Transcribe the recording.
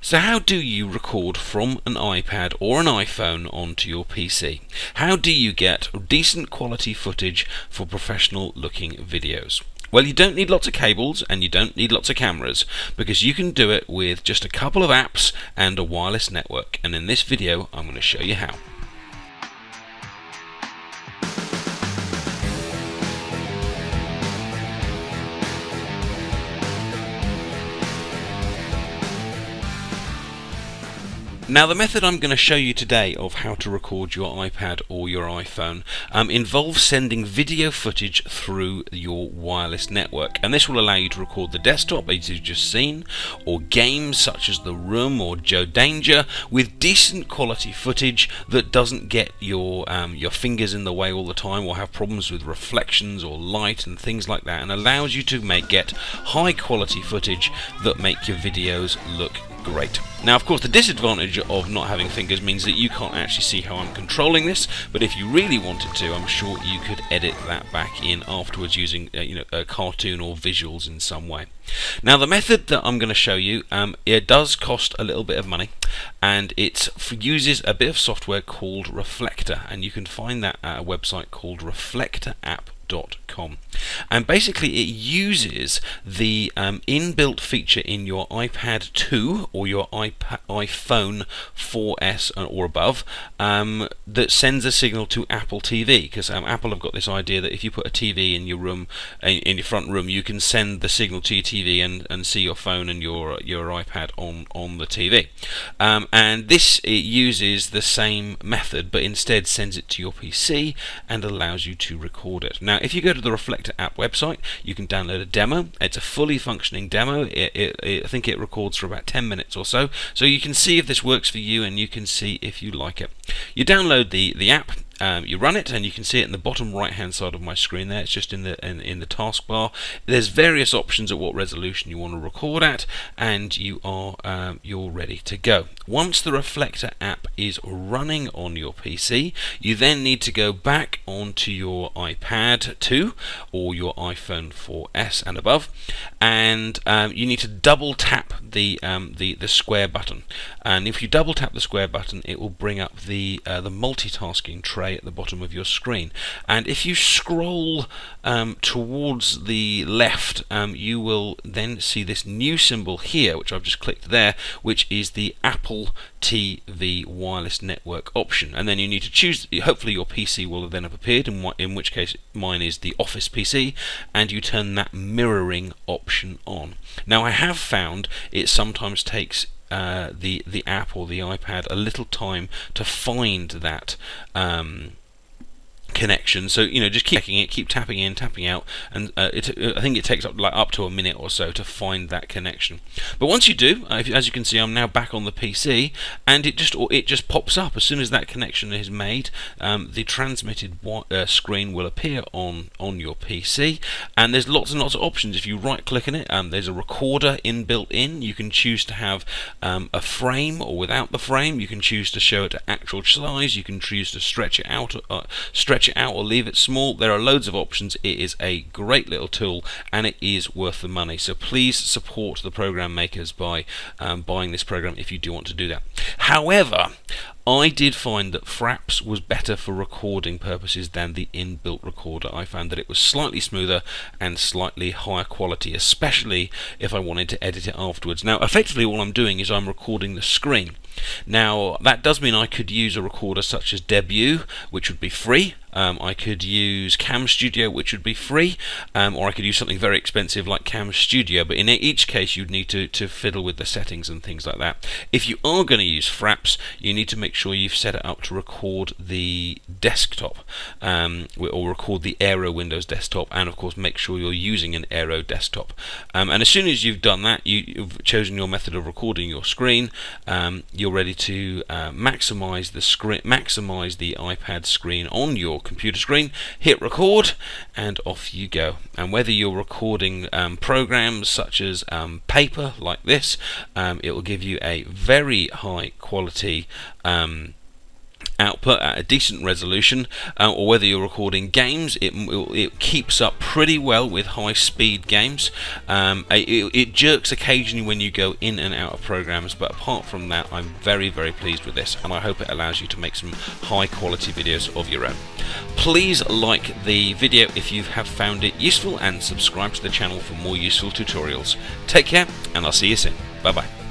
So how do you record from an iPad or an iPhone onto your PC? How do you get decent quality footage for professional looking videos? Well, you don't need lots of cables and you don't need lots of cameras, because you can do it with just a couple of apps and a wireless network, and in this video I'm going to show you how. Now, the method I'm going to show you today of how to record your iPad or your iPhone involves sending video footage through your wireless network, and this will allow you to record the desktop as you've just seen, or games such as The Room or Joe Danger, with decent quality footage that doesn't get your fingers in the way all the time or have problems with reflections or light and things like that, and allows you to get high quality footage that make your videos look great. Now, of course, the disadvantage of not having fingers means that you can't actually see how I'm controlling this, but if you really wanted to, I'm sure you could edit that back in afterwards using a cartoon or visuals in some way. Now, the method that I'm going to show you, it does cost a little bit of money, and it uses a bit of software called Reflector, and you can find that at a website called reflectorapp.com. And basically it uses the inbuilt feature in your iPad 2 or your iPhone 4S or above that sends a signal to Apple TV, because Apple have got this idea that if you put a TV in your room, in your front room, you can send the signal to your TV and see your phone and your iPad on the TV. And this, it uses the same method, but instead sends it to your PC and allows you to record it. Now, if you go to the Reflector app website, you can download a demo. It's a fully functioning demo. I think it records for about 10 minutes or so you can see if this works for you and you can see if you like it. You download the app, you run it, and you can see it in the bottom right hand side of my screen there. It's just in the taskbar. There's various options at what resolution you want to record at, and you're ready to go. Once the Reflector app is running on your PC, you then need to go back onto your iPad 2 or your iPhone 4S and above, and you need to double tap the square button. And if you double tap the square button, it will bring up the multitasking tray at the bottom of your screen. And if you scroll towards the left, you will then see this new symbol here, which I've just clicked there, which is the Apple TV wireless network option. And then you need to choose, hopefully your PC will then have appeared, in which case mine is the Office PC, and you turn that mirroring option on. Now, I have found it sometimes takes the app or the iPad a little time to find that connection, so just keep checking it, keep tapping in, tapping out, and I think it takes up to a minute or so to find that connection. But once you do, as you can see, I'm now back on the PC, and it just pops up as soon as that connection is made. The transmitted screen will appear on your PC, and there's lots and lots of options. If you right click on it, there's a recorder inbuilt in. You can choose to have a frame or without the frame. You can choose to show it at actual size. You can choose to stretch it out or leave it small. There are loads of options. It is a great little tool, and it is worth the money. So please support the program makers by buying this program if you do want to do that. However, I did find that fraps was better for recording purposes than the inbuilt recorder. I found that it was slightly smoother and slightly higher quality, especially if I wanted to edit it afterwards. Now, effectively all I'm doing is I'm recording the screen. Now, that does mean I could use a recorder such as Debut, which would be free. I could use Cam Studio, which would be free, or I could use something very expensive like Cam Studio, but in each case you'd need to fiddle with the settings and things like that. If you are going to use fraps, you need to make sure you've set it up to record the desktop, or record the Aero Windows desktop, and of course make sure you're using an Aero desktop. And as soon as you've done that, you've chosen your method of recording your screen, you're ready to maximize the iPad screen on your computer screen, hit record, and off you go. And whether you're recording programs such as paper like this, it will give you a very high quality output at a decent resolution, or whether you're recording games, it keeps up pretty well with high-speed games. It jerks occasionally when you go in and out of programs, but apart from that, I'm very pleased with this, and I hope it allows you to make some high-quality videos of your own. Please like the video if you have found it useful, and subscribe to the channel for more useful tutorials. Take care, and I'll see you soon. Bye bye.